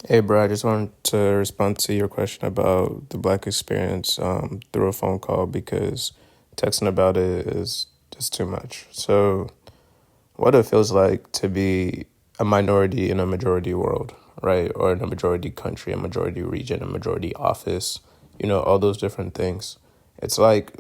Hey, bro, I just wanted to respond to your question about the black experience through a phone call because texting about it is just too much. So, what it feels like to be a minority in a majority world, right? Or in a majority country, a majority region, a majority office, all those different things. It's like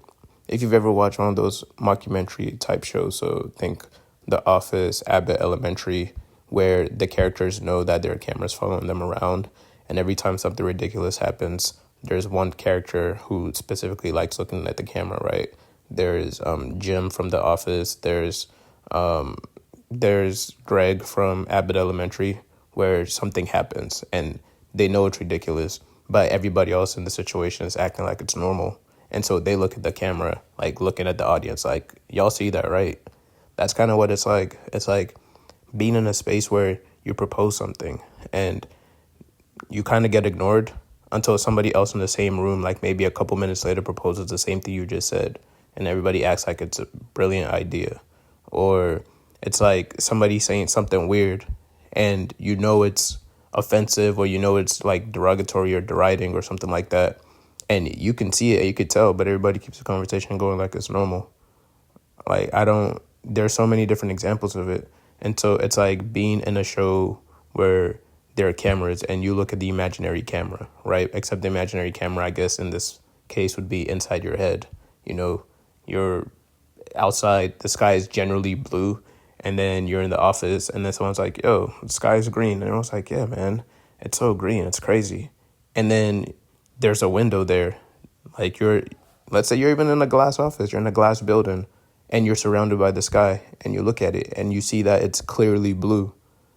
if you've ever watched one of those mockumentary type shows, so think The Office, Abbott Elementary, where the characters know that there are cameras following them around, and every time something ridiculous happens, there's one character who specifically likes looking at the camera, right? There's Jim from The Office. Um, there's Greg from Abbott Elementary, where something happens and they know it's ridiculous, but everybody else in the situation is acting like it's normal. And so they look at the camera, like looking at the audience, like, y'all see that, right? That's kind of what it's like. It's like being in a space where you propose something and you kind of get ignored until somebody else in the same room, like maybe a couple minutes later, proposes the same thing you just said. And everybody acts like it's a brilliant idea. Or it's like somebody saying something weird and it's offensive or it's like derogatory or deriding or something like that. And you can see it, you could tell, but everybody keeps the conversation going like it's normal. Like, there's so many different examples of it. And so it's like being in a show where there are cameras and you look at the imaginary camera, right? Except the imaginary camera, I guess, in this case would be inside your head. You're outside, the sky is generally blue, and then you're in the office, and then someone's like, yo, the sky is green. And I was like, yeah, man, it's so green, it's crazy. And then there's a window there. Like, let's say you're even in a glass office, you're in a glass building, and you're surrounded by the sky, and you look at it, and you see that it's clearly blue.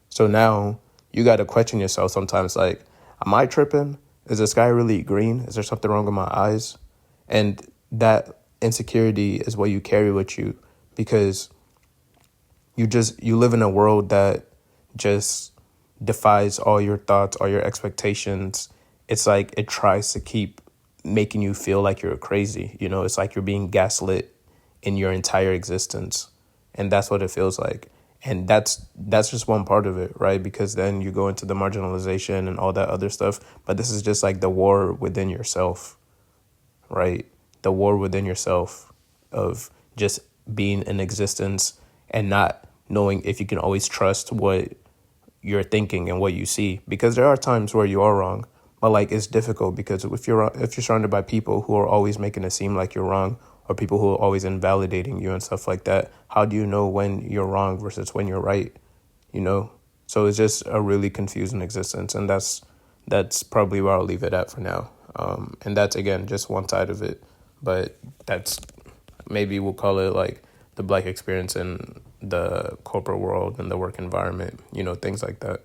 So now you got to question yourself sometimes, like, am I tripping? Is the sky really green? Is there something wrong with my eyes? And that insecurity is what you carry with you because you live in a world that just defies all your thoughts, all your expectations. It's like it tries to keep making you feel like you're crazy. It's like you're being gaslit in your entire existence. And that's what it feels like. And that's just one part of it, right? Because then you go into the marginalization and all that other stuff. But this is just like the war within yourself, right? The war within yourself of just being in existence and not knowing if you can always trust what you're thinking and what you see, because there are times where you are wrong, but like it's difficult because if you're surrounded by people who are always making it seem like you're wrong, or people who are always invalidating you and stuff like that, how do you know when you're wrong versus when you're right? So it's just a really confusing existence, and that's probably where I'll leave it at for now. And that's, again, just one side of it, but that's, maybe we'll call it like the black experience in the corporate world and the work environment, things like that.